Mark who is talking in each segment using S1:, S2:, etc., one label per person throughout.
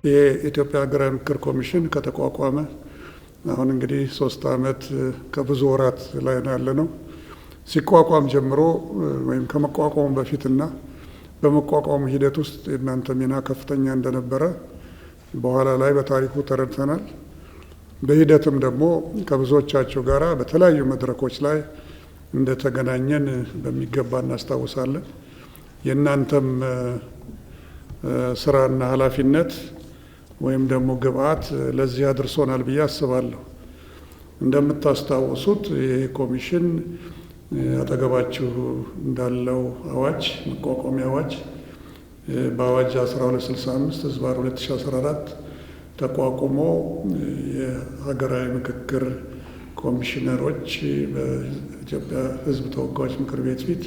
S1: የኢትዮጵያ ሀገራዊ ምክክር ኮሚሽን ከተቋቋመ አሁን እንግዲህ 3 ዓመት ከብዙ ወራት ላይ ነው ያለነው። ሲቋቋም ጀምሮ ወይም ከመቋቋሙ በፊትና በመቋቋሙ ሂደት ውስጥ የእናንተ ሚና ከፍተኛ እንደነበረ በኋላ ላይ በታሪኩ ተረድተናል። በሂደትም ደግሞ ከብዙዎቻችሁ ጋራ በተለያዩ መድረኮች ላይ እንደተገናኘን በሚገባ እናስታውሳለን። የእናንተም ስራና ኃላፊነት ወይም ደግሞ ግብአት ለዚህ አድርሶናል ብዬ አስባለሁ። እንደምታስታውሱት ይህ ኮሚሽን አጠገባችሁ እንዳለው አዋጅ መቋቋሚያ አዋጅ በአዋጅ 1265/2014 ተቋቁሞ የሀገራዊ ምክክር ኮሚሽነሮች በኢትዮጵያ ሕዝብ ተወካዮች ምክር ቤት ፊት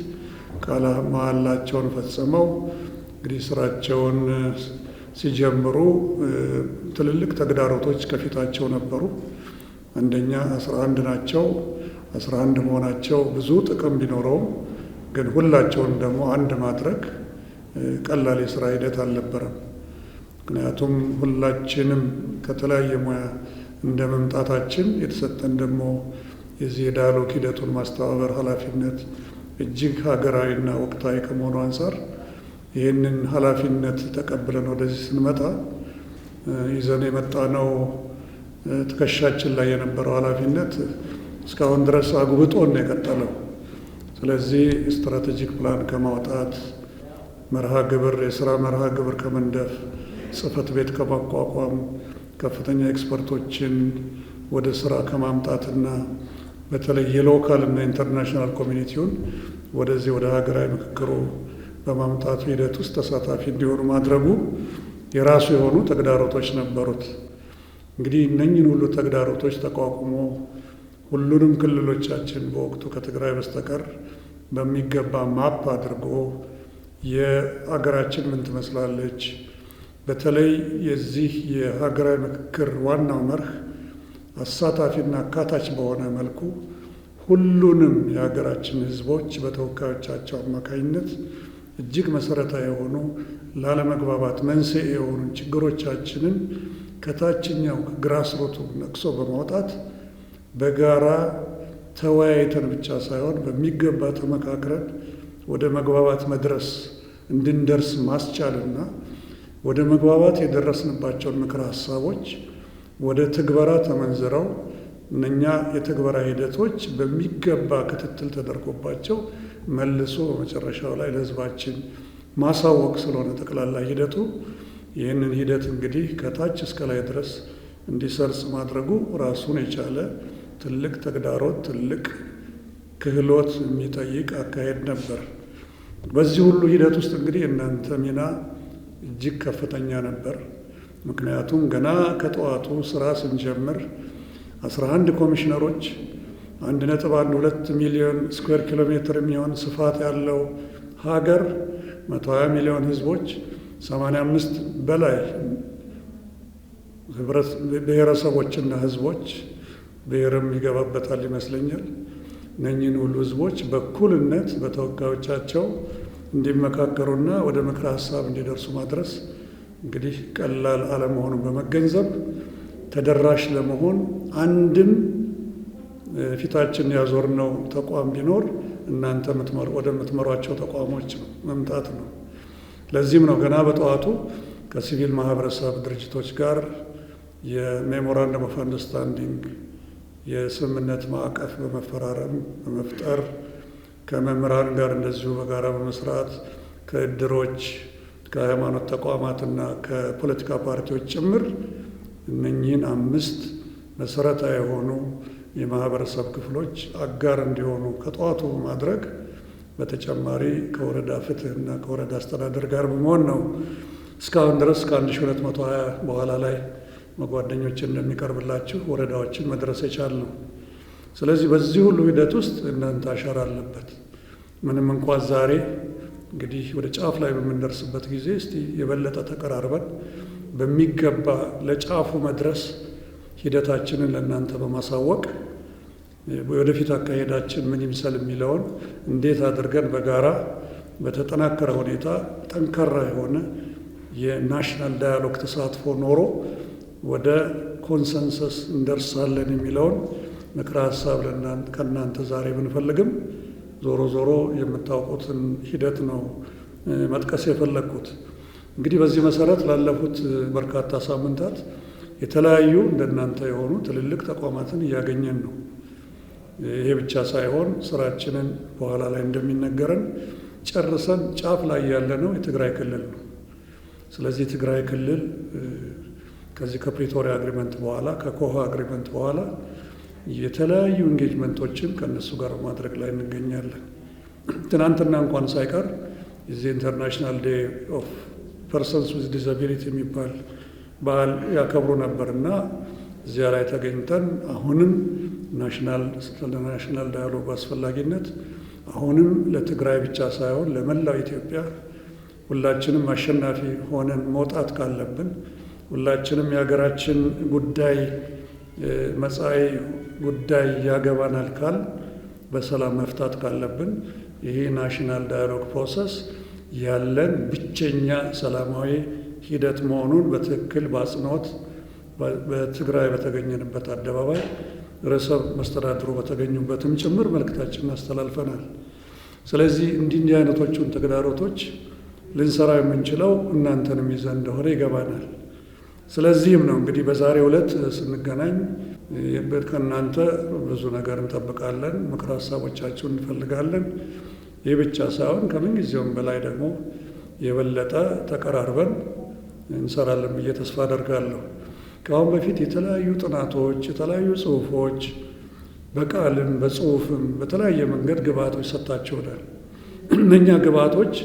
S1: ቃለ መሃላቸውን ፈጽመው እንግዲህ ስራቸውን ሲጀምሩ ትልልቅ ተግዳሮቶች ከፊታቸው ነበሩ። አንደኛ 11 ናቸው። 11 መሆናቸው ብዙ ጥቅም ቢኖረውም ግን ሁላቸውን ደግሞ አንድ ማድረግ ቀላል የስራ ሂደት አልነበረም። ምክንያቱም ሁላችንም ከተለያየ ሙያ እንደ መምጣታችን የተሰጠን ደግሞ የዚህ የዳያሎግ ሂደቱን ማስተባበር ኃላፊነት እጅግ ሀገራዊና ወቅታዊ ከመሆኑ አንጻር ይህንን ኃላፊነት ተቀብለን ወደዚህ ስንመጣ ይዘን የመጣነው ትከሻችን ላይ የነበረው ኃላፊነት እስካሁን ድረስ አጉብጦን ነው የቀጠለው። ስለዚህ ስትራቴጂክ ፕላን ከማውጣት የስራ መርሃ ግብር ከመንደፍ፣ ጽህፈት ቤት ከማቋቋም፣ ከፍተኛ ኤክስፐርቶችን ወደ ስራ ከማምጣትና በተለይ የሎካል እና ኢንተርናሽናል ኮሚኒቲውን ወደዚህ ወደ ሀገራዊ ምክክሩ በማምጣቱ ሂደት ውስጥ ተሳታፊ እንዲሆኑ ማድረጉ የራሱ የሆኑ ተግዳሮቶች ነበሩት። እንግዲህ እነኝን ሁሉ ተግዳሮቶች ተቋቁሞ ሁሉንም ክልሎቻችን በወቅቱ ከትግራይ በስተቀር በሚገባ ማፕ አድርጎ የሀገራችን ምን ትመስላለች፣ በተለይ የዚህ የሀገራዊ ምክክር ዋናው መርህ አሳታፊና አካታች በሆነ መልኩ ሁሉንም የሀገራችን ሕዝቦች በተወካዮቻቸው አማካኝነት እጅግ መሰረታዊ የሆኑ ላለመግባባት መንስኤ የሆኑ ችግሮቻችንን ከታችኛው ግራስሮቱ ነቅሶ በማውጣት በጋራ ተወያይተን ብቻ ሳይሆን በሚገባ ተመካክረን ወደ መግባባት መድረስ እንድንደርስ ማስቻልና ወደ መግባባት የደረስንባቸውን ምክረ ሀሳቦች ወደ ትግበራ ተመንዝረው እነኛ የትግበራ ሂደቶች በሚገባ ክትትል ተደርጎባቸው መልሶ በመጨረሻው ላይ ለህዝባችን ማሳወቅ ስለሆነ ጠቅላላ ሂደቱ ይህንን ሂደት እንግዲህ ከታች እስከ ላይ ድረስ እንዲሰርጽ ማድረጉ ራሱን የቻለ ትልቅ ተግዳሮት፣ ትልቅ ክህሎት የሚጠይቅ አካሄድ ነበር። በዚህ ሁሉ ሂደት ውስጥ እንግዲህ እናንተ ሚና እጅግ ከፍተኛ ነበር። ምክንያቱም ገና ከጠዋቱ ስራ ስንጀምር 11 ኮሚሽነሮች 1.12 ሚሊዮን ስኩዌር ኪሎ ሜትር የሚሆን ስፋት ያለው ሀገር 120 ሚሊዮን ህዝቦች 85 በላይ ብሔረሰቦችና ህዝቦች ብሔርም ይገባበታል ይመስለኛል። እነኚህን ሁሉ ህዝቦች በእኩልነት በተወካዮቻቸው እንዲመካከሩና ወደ ምክረ ሀሳብ እንዲደርሱ ማድረስ እንግዲህ ቀላል አለመሆኑን በመገንዘብ ተደራሽ ለመሆን አንድም ፊታችን ያዞርነው ተቋም ቢኖር እናንተ ወደምትመሯቸው ተቋሞች ነው መምጣት ነው። ለዚህም ነው ገና በጠዋቱ ከሲቪል ማህበረሰብ ድርጅቶች ጋር የሜሞራንደም ኦፍ አንደርስታንዲንግ የስምምነት ማዕቀፍ በመፈራረም በመፍጠር ከመምህራን ጋር እንደዚሁ በጋራ በመስራት ከእድሮች ከሃይማኖት ተቋማትና ከፖለቲካ ፓርቲዎች ጭምር እነኚህን 5 መሰረታዊ የሆኑ የማህበረሰብ ክፍሎች አጋር እንዲሆኑ ከጠዋቱ ማድረግ በተጨማሪ ከወረዳ ፍትህና ከወረዳ አስተዳደር ጋር በመሆን ነው እስካሁን ድረስ ከ1220 በኋላ ላይ መጓደኞች እንደሚቀርብላችሁ ወረዳዎችን መድረስ የቻልነው። ስለዚህ በዚህ ሁሉ ሂደት ውስጥ እናንተ አሻራ አለበት። ምንም እንኳን ዛሬ እንግዲህ ወደ ጫፍ ላይ በምንደርስበት ጊዜ እስቲ የበለጠ ተቀራርበን በሚገባ ለጫፉ መድረስ ሂደታችንን ለእናንተ በማሳወቅ ወደፊት አካሄዳችን ምን ይምሰል የሚለውን እንዴት አድርገን በጋራ በተጠናከረ ሁኔታ ጠንካራ የሆነ የናሽናል ዳያሎግ ተሳትፎ ኖሮ ወደ ኮንሰንሰስ እንደርሳለን የሚለውን ምክረ ሀሳብ ከእናንተ ዛሬ ብንፈልግም ዞሮ ዞሮ የምታውቁትን ሂደት ነው መጥቀስ የፈለግኩት። እንግዲህ በዚህ መሰረት ላለፉት በርካታ ሳምንታት የተለያዩ እንደናንተ የሆኑ ትልልቅ ተቋማትን እያገኘን ነው። ይሄ ብቻ ሳይሆን ስራችንን በኋላ ላይ እንደሚነገረን ጨርሰን ጫፍ ላይ ያለነው የትግራይ ክልል ነው። ስለዚህ የትግራይ ክልል ከዚህ ከፕሪቶሪያ አግሪመንት በኋላ ከኮሃ አግሪመንት በኋላ የተለያዩ ኢንጌጅመንቶችን ከእነሱ ጋር ማድረግ ላይ እንገኛለን። ትናንትና እንኳን ሳይቀር የዚህ ኢንተርናሽናል ዴይ ኦፍ ፐርሰንስ ዊዝ ዲዛቢሊቲ የሚባል በዓል ያከብሩ ነበር እና እዚያ ላይ ተገኝተን አሁንም ናሽናል ዳያሎግ አስፈላጊነት አሁንም ለትግራይ ብቻ ሳይሆን ለመላው ኢትዮጵያ ሁላችንም አሸናፊ ሆነን መውጣት ካለብን ሁላችንም የሀገራችን ጉዳይ መጻኢ ጉዳይ ያገባናል ካል በሰላም መፍታት ካለብን ይሄ ናሽናል ዳያሎግ ፕሮሰስ ያለን ብቸኛ ሰላማዊ ሂደት መሆኑን በትክክል በአጽንኦት በትግራይ በተገኘንበት አደባባይ ርዕሰ መስተዳድሩ በተገኙበትም ጭምር መልእክታችንን አስተላልፈናል። ስለዚህ እንዲህ አይነቶቹን ተግዳሮቶች ልንሰራ የምንችለው እናንተንም ይዘን እንደሆነ ይገባናል። ስለዚህም ነው እንግዲህ በዛሬው ዕለት ስንገናኝ ከእናንተ ብዙ ነገር እንጠብቃለን፣ ምክረ ሀሳቦቻችሁን እንፈልጋለን። ይህ ብቻ ሳይሆን ከምን ጊዜውም በላይ ደግሞ የበለጠ ተቀራርበን እንሰራለን ብዬ ተስፋ አደርጋለሁ። ከአሁን በፊት የተለያዩ ጥናቶች፣ የተለያዩ ጽሁፎች በቃልም በጽሁፍም በተለያየ መንገድ ግብዓቶች ሰጥታችሁናል። እነኛ ግብዓቶች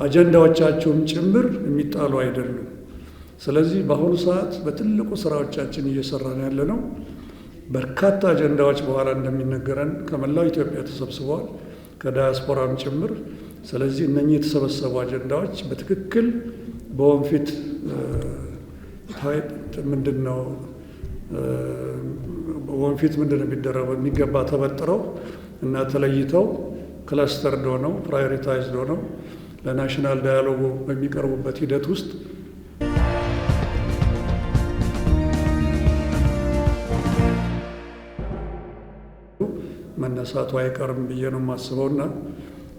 S1: አጀንዳዎቻችሁም ጭምር የሚጣሉ አይደሉም። ስለዚህ በአሁኑ ሰዓት በትልቁ ስራዎቻችን እየሰራን ያለነው በርካታ አጀንዳዎች በኋላ እንደሚነገረን ከመላው ኢትዮጵያ ተሰብስበዋል፣ ከዳያስፖራም ጭምር። ስለዚህ እነኚህ የተሰበሰቡ አጀንዳዎች በትክክል በወንፊት ምንድነው የሚደረገው የሚገባ ተበጥረው እና ተለይተው ክለስተርድ ሆነው ፕራዮሪታይዝድ ሆነው ለናሽናል ዳያሎጉ በሚቀርቡበት ሂደት ውስጥ መነሳቱ አይቀርም ብዬ ነው የማስበውና